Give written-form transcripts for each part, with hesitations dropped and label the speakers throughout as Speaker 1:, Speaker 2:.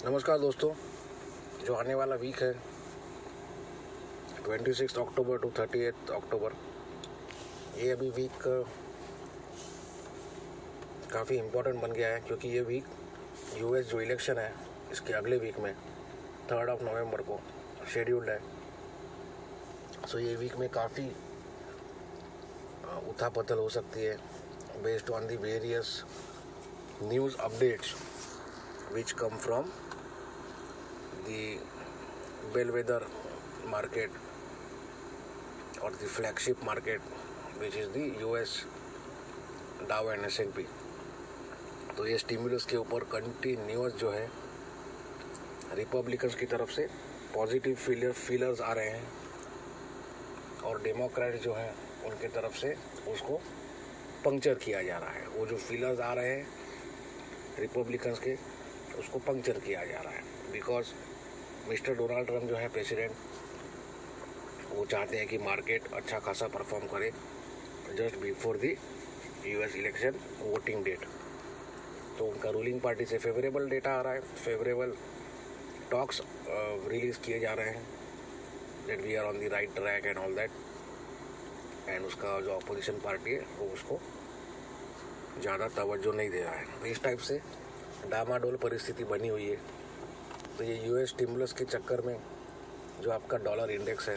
Speaker 1: नमस्कार दोस्तों। जो आने वाला वीक है 26 अक्टूबर टू 30 अक्टूबर, ये अभी वीक काफ़ी इम्पोर्टेंट बन गया है क्योंकि ये वीक यूएस जो इलेक्शन है इसके अगले वीक में 3 नवंबर को शेड्यूल्ड है। सो ये वीक में काफ़ी उथापथल हो सकती है based on the various news updates which come from the bellwether market or the flagship market which is the US Dow and S&P। तो ये स्टिमुलस के ऊपर कंटिन्यूअस जो है रिपब्लिकन्स की तरफ से पॉजिटिव फीलर्स आ रहे हैं और डेमोक्रेट जो है उनके तरफ से उसको पंक्चर किया जा रहा है। वो जो फीलर्स आ रहे हैं रिपब्लिकन्स के उसको पंक्चर किया जा रहा है बिकॉज मिस्टर डोनाल्ड ट्रम्प जो है प्रेसिडेंट, वो चाहते हैं कि मार्केट अच्छा खासा परफॉर्म करे just before the US election voting date. तो उनका रूलिंग पार्टी से फेवरेबल डेटा आ रहा है, फेवरेबल टॉक्स रिलीज़ किए जा रहे हैं that we are on the right track and all that. And उसका जो अपोजिशन पार्टी है वो उसको ज़्यादा तवज्जो नहीं दे रहा है। तो इस टाइप से डामाडोल परिस्थिति बनी हुई है। तो ये यूएस स्टिमुलस के चक्कर में जो आपका डॉलर इंडेक्स है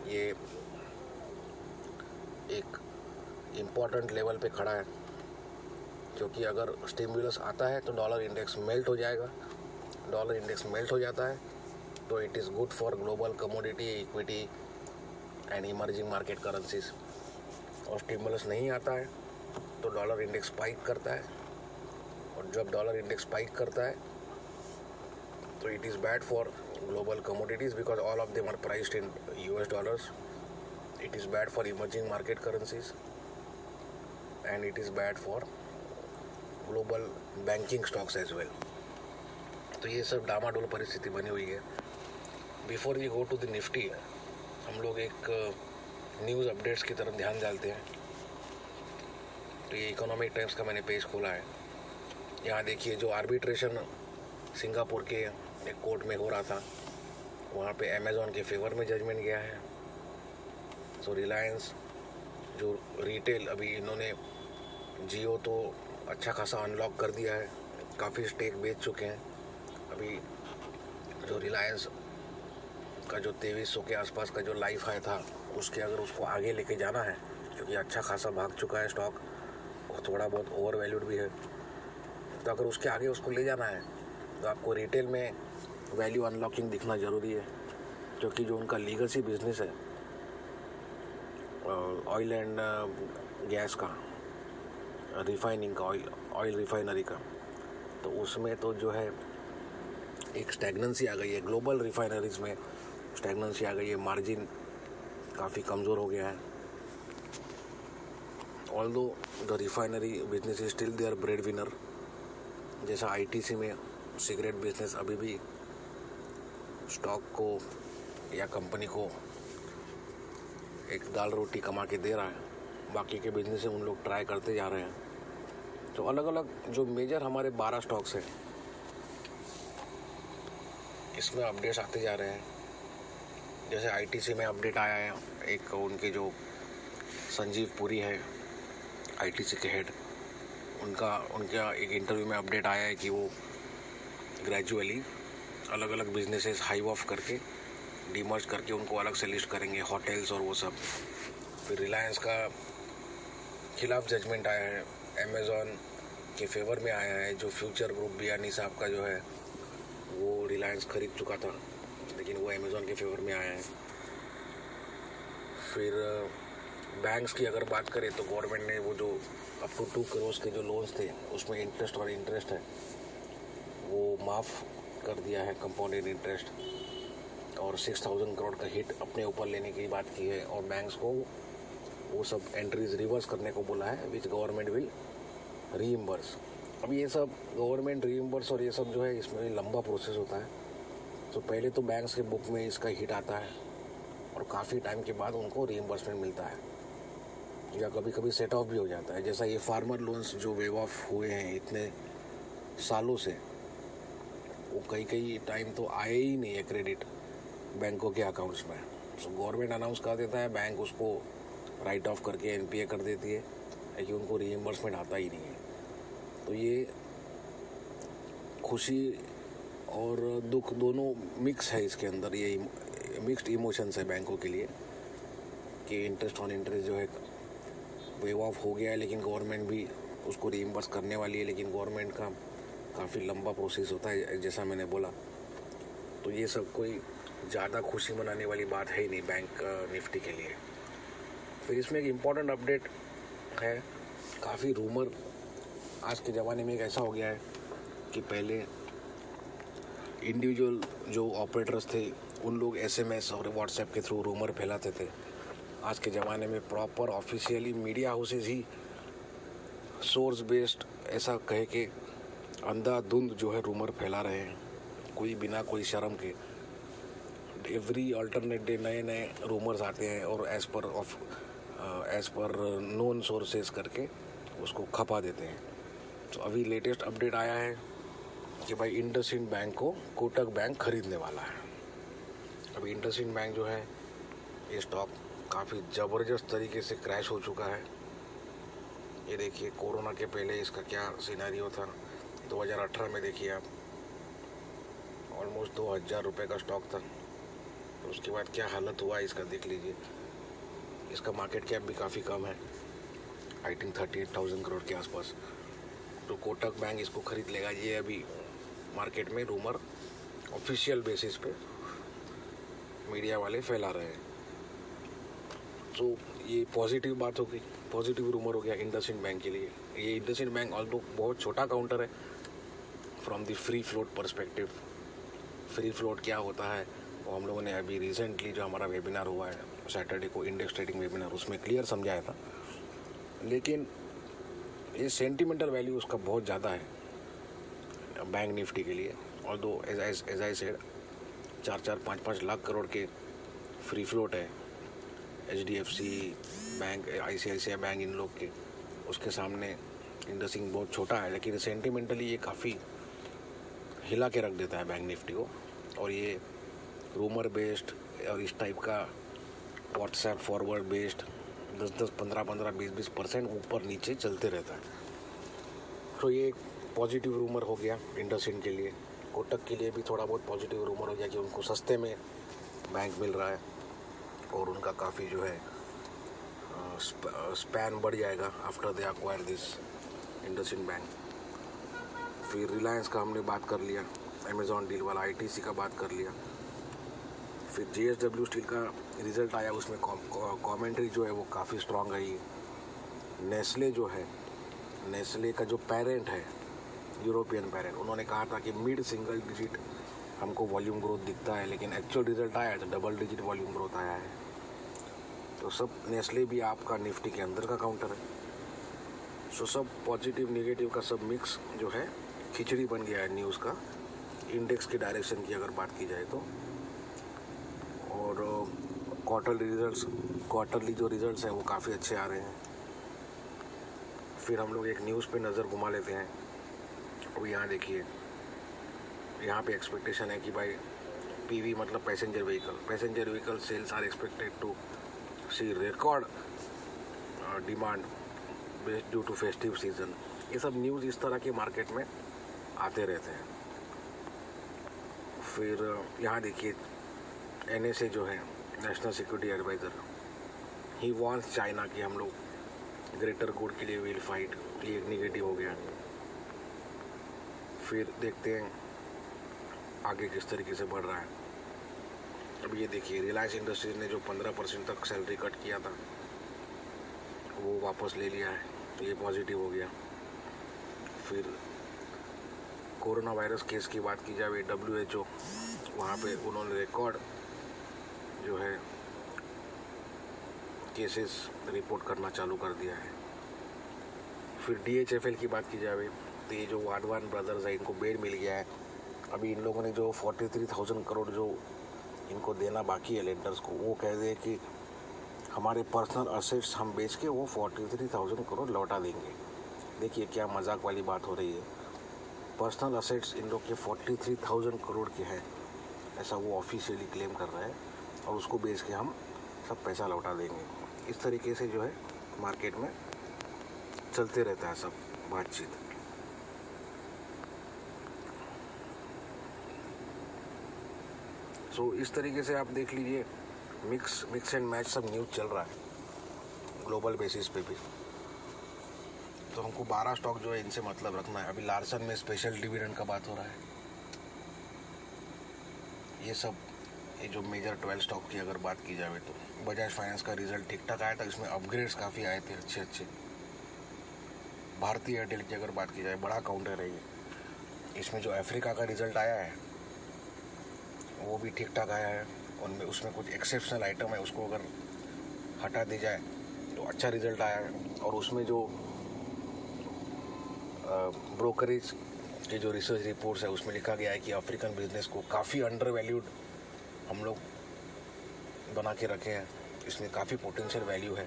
Speaker 1: ये एक इम्पॉर्टेंट लेवल पे खड़ा है क्योंकि अगर स्टिमुलस आता है तो डॉलर इंडेक्स मेल्ट हो जाएगा। डॉलर इंडेक्स मेल्ट हो जाता है तो it is good for global commodity, equity and emerging market currencies. और स्टिमुलस नहीं आता है तो डॉलर इंडेक्स स्पाइक करता है, और जब डॉलर इंडेक्स स्पाइक करता है तो it is bad for global commodities because all of them are priced in US dollars. It is bad for emerging market currencies and it is bad for global banking stocks as well. तो ये सब डामाडोल परिस्थिति बनी हुई है। Before we go to the Nifty, हम लोग एक न्यूज़ अपडेट्स की तरफ ध्यान डालते हैं। तो ये इकोनॉमिक टाइम्स का मैंने पेज खोला है। यहाँ देखिए जो आर्बिट्रेशन सिंगापुर के एक कोर्ट में हो रहा था, वहाँ पे अमेज़ॉन के फेवर में जजमेंट गया है। सो रिलायंस जो रिटेल, अभी इन्होंने जियो तो अच्छा खासा अनलॉक कर दिया है, काफ़ी स्टेक बेच चुके हैं। अभी जो रिलायंस का जो 2300 के आसपास का जो लाइफ हाई था उसके अगर उसको आगे लेके जाना है क्योंकि अच्छा खासा भाग चुका है स्टॉक और थोड़ा बहुत ओवर वैल्यूड भी है, तो अगर उसके आगे उसको ले जाना है तो आपको रिटेल में वैल्यू अनलॉकिंग दिखना ज़रूरी है क्योंकि जो उनका लीगसी बिजनेस है ऑयल एंड गैस का, रिफाइनिंग का, ऑयल रिफाइनरी का, तो उसमें तो जो है एक स्टैग्नेंसी आ गई है। ग्लोबल रिफाइनरीज में स्टैग्नेंसी आ गई है, मार्जिन काफ़ी कमज़ोर हो गया है। Although the refinery business is still their bread winner. जैसा आईटीसी में सिगरेट बिजनेस अभी भी स्टॉक को या कंपनी को एक दाल रोटी कमा के दे रहा है, बाकी के बिजनेस से उन लोग ट्राई करते जा रहे हैं। तो अलग अलग जो मेजर हमारे 12 स्टॉक्स हैं इसमें अपडेट्स आते जा रहे हैं। जैसे आईटीसी में अपडेट आया है, एक उनके जो संजीव पुरी है आईटीसी के हेड, उनका एक इंटरव्यू में अपडेट आया है कि वो ग्रेजुअली अलग अलग बिजनेसेस हाइव ऑफ करके डीमर्ज करके उनको अलग से लिस्ट करेंगे, होटल्स और वो सब। फिर रिलायंस का खिलाफ जजमेंट आया है, अमेज़ॉन के फेवर में आया है। जो फ्यूचर ग्रुप बियानी साहब का जो है वो रिलायंस खरीद चुका था लेकिन वो अमेज़ॉन के फेवर में आया है। फिर बैंक्स की अगर बात करें तो गवर्नमेंट ने वो जो अप टू 2 करोड़ के जो लोन्स थे उसमें इंटरेस्ट है वो माफ़ कर दिया है, कंपाउंडेड इंटरेस्ट, और 6000 करोड़ का हिट अपने ऊपर लेने की बात की है और बैंक्स को वो सब एंट्रीज रिवर्स करने को बोला है विच गवर्नमेंट विल रीइम्बर्स। अब ये सब गवर्नमेंट रीइम्बर्स और ये सब जो है इसमें लंबा प्रोसेस होता है। तो पहले तो बैंक्स के बुक में इसका हिट आता है और काफ़ी टाइम के बाद उनको रीइम्बर्समेंट मिलता है या कभी कभी सेट ऑफ भी हो जाता है। जैसा ये फार्मर लोन्स जो वेव ऑफ हुए हैं इतने सालों से, वो कई टाइम तो आए ही नहीं है क्रेडिट बैंकों के अकाउंट्स में। तो गवर्नमेंट अनाउंस कर देता है, बैंक उसको राइट ऑफ करके NPA कर देती है, लेकिन उनको रीइम्बर्समेंट आता ही नहीं है। तो ये खुशी और दुख दोनों मिक्स है इसके अंदर, ये मिक्स्ड इमोशंस है बैंकों के लिए कि इंटरेस्ट ऑन इंटरेस्ट जो है वेव ऑफ हो गया है, लेकिन गवर्नमेंट भी उसको रीइम्बर्स करने वाली है, लेकिन गवर्नमेंट का काफ़ी लंबा प्रोसेस होता है जैसा मैंने बोला। तो ये सब कोई ज़्यादा खुशी मनाने वाली बात है ही नहीं बैंक निफ्टी के लिए। फिर इसमें एक इम्पॉर्टेंट अपडेट है, काफ़ी रूमर आज के ज़माने में एक ऐसा हो गया है कि पहले इंडिविजुअल जो ऑपरेटर्स थे उन लोग SMS और व्हाट्सएप के थ्रू रूमर फैलाते थे। आज के ज़माने में प्रॉपर ऑफिशियली मीडिया हाउसेज ही सोर्स बेस्ड ऐसा कह के अंधाधुंध जो है रूमर फैला रहे हैं, कोई बिना कोई शर्म के। एवरी अल्टरनेट डे नए नए रूमर्स आते हैं और एज पर नोन सोर्सेज करके उसको खपा देते हैं। तो अभी लेटेस्ट अपडेट आया है कि भाई इंडसइंड बैंक को कोटक बैंक खरीदने वाला है। अभी इंडसइंड बैंक जो है ये स्टॉक काफ़ी ज़बरदस्त तरीके से क्रैश हो चुका है। ये देखिए कोरोना के पहले इसका क्या सिनेरियो था। 2018 में देखिए आप ऑलमोस्ट 2000 रुपये का स्टॉक था। तो उसके बाद क्या हालत हुआ इसका देख लीजिए। इसका मार्केट कैप भी काफ़ी कम है, आई थिंक 38,000 करोड़ के आसपास। तो कोटक बैंक इसको खरीद लेगा, ये अभी मार्केट में रूमर ऑफिशियल बेसिस पे मीडिया वाले फैला रहे हैं। तो ये पॉजिटिव बात हो गई, पॉजिटिव रूमर हो गया इंडसइंड बैंक के लिए। ये इंडसइंड बैंक ऑल्दो बहुत छोटा काउंटर है from the free float perspective. Free float क्या होता है वो हम लोगों ने अभी रिसेंटली जो हमारा वेबिनार हुआ है सैटरडे को, इंडेक्स ट्रेडिंग वेबिनार, उसमें क्लियर समझाया था। लेकिन ये सेंटिमेंटल वैल्यू उसका बहुत ज़्यादा है बैंक निफ्टी के लिए। Although as I said 4-4, 5-5 lakh crore के फ्री फ्लोट है HDFC बैंक, ICICI बैंक, इन लोग के, उसके सामने इंडसइंड बहुत छोटा है। लेकिन सेंटिमेंटली ये काफ़ी हिला के रख देता है बैंक निफ्टी को। और ये रूमर बेस्ड और इस टाइप का व्हाट्सएप फॉरवर्ड बेस्ड 10-10, 15-15, 20-20% ऊपर नीचे चलते रहता है। तो ये पॉजिटिव रूमर हो गया इंडसइंड के लिए। कोटक के लिए भी थोड़ा बहुत पॉजिटिव रूमर हो गया कि उनको सस्ते में बैंक मिल रहा है और उनका काफ़ी जो है स्पैन बढ़ जाएगा after they acquire this IndusInd bank. फिर रिलायंस का हमने बात कर लिया, अमेजॉन डील वाला, ITC का बात कर लिया। फिर JSW स्टील का रिजल्ट आया, उसमें कमेंट्री जो है वो काफ़ी स्ट्रांग आई। नेस्ले जो है, नेस्ले का जो पेरेंट है, यूरोपियन पेरेंट, उन्होंने कहा था कि मिड सिंगल डिजिट हमको वॉल्यूम ग्रोथ दिखता है, लेकिन एक्चुअल रिजल्ट आया तो डबल डिजिट वॉल्यूम ग्रोथ आया है। तो सब नेस्ले भी आपका निफ्टी के अंदर का काउंटर है। सो सब पॉजिटिव नेगेटिव का सब मिक्स जो है खिचड़ी बन गया है न्यूज़ का, इंडेक्स के डायरेक्शन की अगर बात की जाए तो। और क्वार्टरली जो रिजल्ट्स हैं वो काफ़ी अच्छे आ रहे हैं। फिर हम लोग एक न्यूज़ पे नज़र घुमा लेते हैं। अब यहाँ देखिए, यहाँ पे एक्सपेक्टेशन है कि भाई PV मतलब passenger vehicle sales are expected to see record demand based due to festive season. ये सब न्यूज़ इस तरह के मार्केट में आते रहते हैं। फिर यहाँ देखिए NSA जो है, national security adviser, he wants China कि हम लोग ग्रेटर गुड के लिए विल फाइट। ये एक निगेटिव हो गया। फिर देखते हैं आगे किस तरीके से बढ़ रहा है। अब ये देखिए रिलायंस इंडस्ट्रीज ने जो 15% तक सैलरी कट किया था वो वापस ले लिया है, तो ये पॉजिटिव हो गया। फिर कोरोना वायरस केस की बात की जाए, WHO वहाँ पे उन्होंने रिकॉर्ड जो है केसेस रिपोर्ट करना चालू कर दिया है। फिर DHFL की बात की जाए तो ये जो वाधवान ब्रदर्स है, इनको बेल मिल गया है। अभी इन लोगों ने जो 43,000 करोड़ जो इनको देना बाकी है लेंडर्स को, वो कह दे कि हमारे पर्सनल असेट्स हम बेच के वो 43,000 करोड़ लौटा देंगे। देखिए क्या मजाक वाली बात हो रही है। पर्सनल असेट्स इन लोग के 43,000 करोड़ के हैं, ऐसा वो ऑफिशियली क्लेम कर रहे हैं, और उसको बेच के हम सब पैसा लौटा देंगे। इस तरीके से जो है मार्केट में चलते रहता है सब बातचीत। सो इस तरीके से आप देख लीजिए, मिक्स एंड मैच सब न्यूज़ चल रहा है ग्लोबल बेसिस पे भी। तो हमको 12 स्टॉक जो है इनसे मतलब रखना है। अभी लार्सन में स्पेशल डिविडेंड का बात हो रहा है। ये सब, ये जो मेजर 12 स्टॉक की अगर बात की जाए तो बजाज फाइनेंस का रिजल्ट ठीक ठाक आया था, इसमें अपग्रेड्स काफ़ी आए थे अच्छे। भारतीय एयरटेल की अगर बात की जाए, बड़ा काउंटर है ये। इसमें जो अफ्रीका का रिजल्ट आया है वो भी ठीक ठाक आया है, उनमें उसमें कुछ एक्सेप्शनल आइटम है, उसको अगर हटा दी जाए तो अच्छा रिजल्ट आया है। और उसमें जो ब्रोकरेज के जो रिसर्च रिपोर्ट्स है उसमें लिखा गया है कि अफ्रीकन बिजनेस को काफ़ी अंडर वैल्यूड हम लोग बना के रखे हैं, इसमें काफ़ी पोटेंशियल वैल्यू है,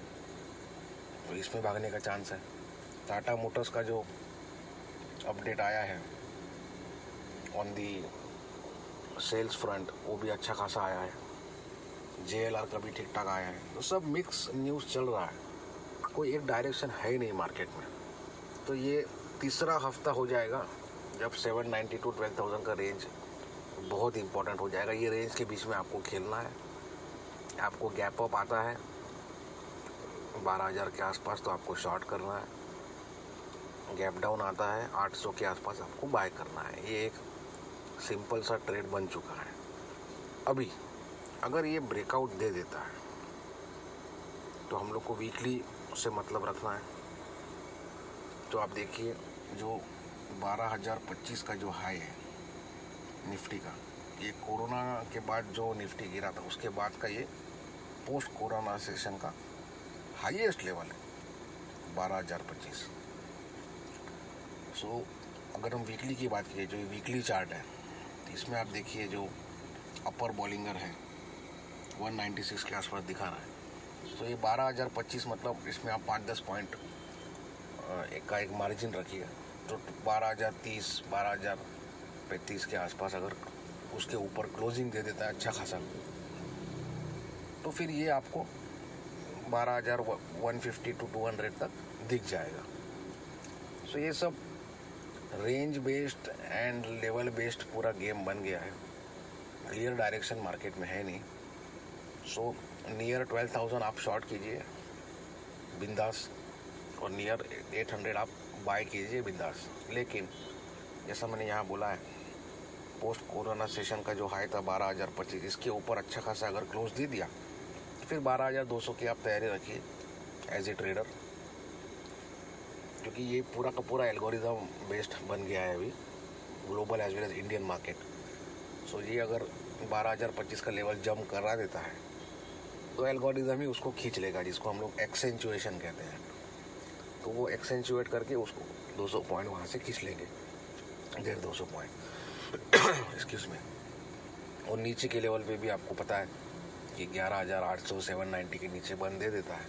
Speaker 1: तो इसमें भागने का चांस है। टाटा मोटर्स का जो अपडेट आया है ऑन दी सेल्स फ्रंट वो भी अच्छा खासा आया है। JLR का भी ठीक ठाक आया है। तो सब मिक्स न्यूज़ चल रहा है, कोई एक डायरेक्शन है ही नहीं मार्केट में। तो ये तीसरा हफ्ता हो जाएगा जब 790 to 12,000 का रेंज बहुत इंपॉर्टेंट हो जाएगा। ये रेंज के बीच में आपको खेलना है। आपको गैप अप आता है 12,000 के आसपास तो आपको शॉर्ट करना है, गैप डाउन आता है 800 के आसपास आपको बाय करना है। ये एक सिंपल सा ट्रेड बन चुका है। अभी अगर ये ब्रेकआउट दे देता है तो हम लोग को वीकली से मतलब रखना है। तो आप देखिए, जो 12,025 का जो हाई है निफ्टी का, ये कोरोना के बाद जो निफ्टी गिरा था उसके बाद का ये पोस्ट कोरोना सेशन का हाईएस्ट लेवल है 12,025। सो अगर हम वीकली की बात करें, जो ये वीकली चार्ट है, तो इसमें आप देखिए जो अपर बॉलिंगर है 196 के आसपास दिखा रहा है। तो ये 12,025 मतलब इसमें आप 5-10 पॉइंट एक मार्जिन रखिएगा, तो 12,030 12,035 के आसपास अगर उसके ऊपर क्लोजिंग दे देता है अच्छा खासा, तो फिर ये आपको 12,150 to 200 तक दिख जाएगा। सो ये सब range based and level based पूरा गेम बन गया है। क्लियर डायरेक्शन मार्केट में है नहीं। सो नियर 12,000 आप शॉर्ट कीजिए बिंदास, और नियर 800 आप बाय कीजिए बिंदास। लेकिन जैसा मैंने यहाँ बोला है, पोस्ट कोरोना सेशन का जो हाई था 12,025, इसके ऊपर अच्छा खासा अगर क्लोज दे दिया तो फिर 12,200 की आप तैयारी रखिए एज ए ट्रेडर, क्योंकि ये पूरा का पूरा एल्गोरिदम बेस्ड बन गया है अभी global as well as Indian market. So ये अगर 12,025 का लेवल जंप करा देता है तो एल्गोरिदम ही उसको खींच लेगा, जिसको हम लोग एक्सेंचुएशन कहते हैं। तो वो एक्सेंचुएट करके उसको 200 पॉइंट वहाँ से खींच लेंगे, 150-200 पॉइंट एक्सक्यूज में। और नीचे के लेवल पे भी आपको पता है कि 11,800 790 के नीचे बंद दे देता है,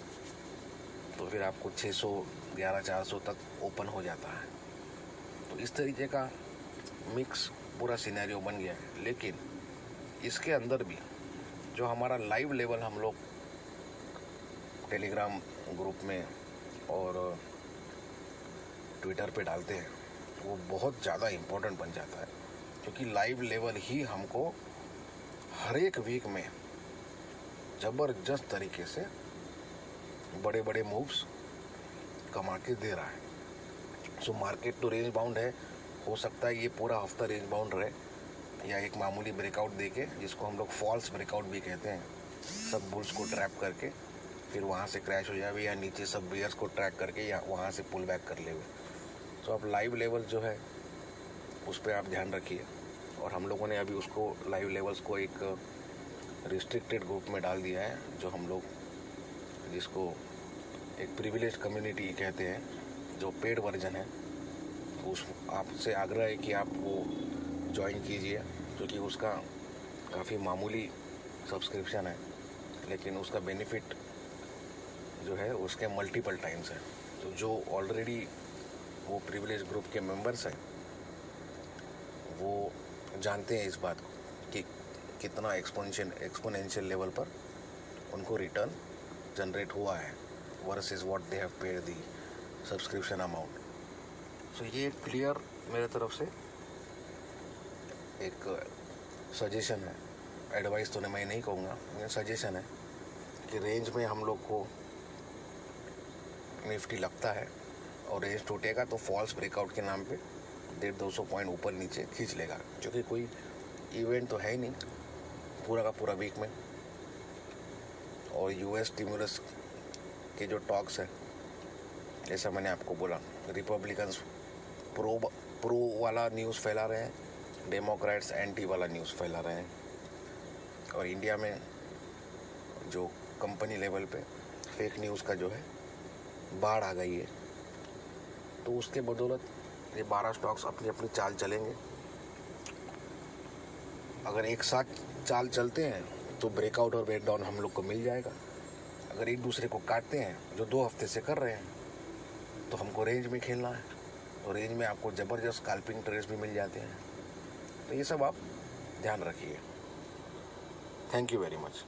Speaker 1: तो फिर आपको 600 11,400 तक ओपन हो जाता है। तो इस तरीके का मिक्स पूरा सिनेरियो बन गया है। लेकिन इसके अंदर भी जो हमारा लाइव लेवल हम लोग टेलीग्राम ग्रुप में और ट्विटर पे डालते हैं, वो बहुत ज़्यादा इम्पोर्टेंट बन जाता है, क्योंकि लाइव लेवल ही हमको हर एक वीक में ज़बरदस्त तरीके से बड़े बड़े मूव्स कमा के दे रहा है। सो मार्केट तो रेंज बाउंड है, हो सकता है ये पूरा हफ्ता रेंज बाउंड रहे, या एक मामूली ब्रेकआउट देके, जिसको हम लोग फॉल्स ब्रेकआउट भी कहते हैं, सब बुल्स को ट्रैप करके फिर वहाँ से क्रैश हो जाए, या नीचे सब बियर्स को ट्रैक करके या वहाँ से पुल बैक कर ले। तो अब लाइव लेवल जो है उस पर आप ध्यान रखिए। और हम लोगों ने अभी उसको लाइव लेवल्स को एक रिस्ट्रिक्टेड ग्रुप में डाल दिया है, जो हम लोग जिसको एक प्रिविलेज कम्युनिटी कहते हैं, जो पेड वर्जन है। उस आपसे आग्रह है कि आप वो ज्वाइन कीजिए, क्योंकि उसका काफ़ी मामूली सब्सक्रिप्शन है, लेकिन उसका बेनिफिट जो है उसके मल्टीपल टाइम्स है। तो जो ऑलरेडी वो प्रिविलेज ग्रुप के मेंबर्स हैं वो जानते हैं इस बात को कि कितना एक्सपोनेंशियल लेवल पर उनको रिटर्न जनरेट हुआ है versus what they have paid the subscription amount. So ये क्लियर मेरे तरफ से एक सजेशन है, एडवाइस तो मैं नहीं कहूँगा, ये सजेशन है कि रेंज में हम लोग को निफ्टी लगता है और रेंज टूटेगा तो फॉल्स ब्रेकआउट के नाम पे 150-200 पॉइंट ऊपर नीचे खींच लेगा, क्योंकि कोई इवेंट तो है ही नहीं पूरा का पूरा वीक में। और यूएस स्टिमुलस के जो टॉक्स है, जैसा मैंने आपको बोला, रिपब्लिकन्स प्रो वाला न्यूज़ फैला रहे हैं, डेमोक्रेट्स एंटी वाला न्यूज़ फैला रहे हैं, और इंडिया में जो कंपनी लेवल पे फेक न्यूज़ का जो है बाढ़ आ गई है। तो उसके बदौलत ये 12 स्टॉक्स अपनी अपनी चाल चलेंगे। अगर एक साथ चाल चलते हैं तो ब्रेकआउट और ब्रेकडाउन हम लोग को मिल जाएगा। अगर एक दूसरे को काटते हैं, जो 2 हफ्ते से कर रहे हैं, तो हमको रेंज में खेलना है। तो रेंज में आपको ज़बरदस्त स्कैल्पिंग ट्रेड्स भी मिल जाते हैं। तो ये सब आप ध्यान रखिए। Thank you very much.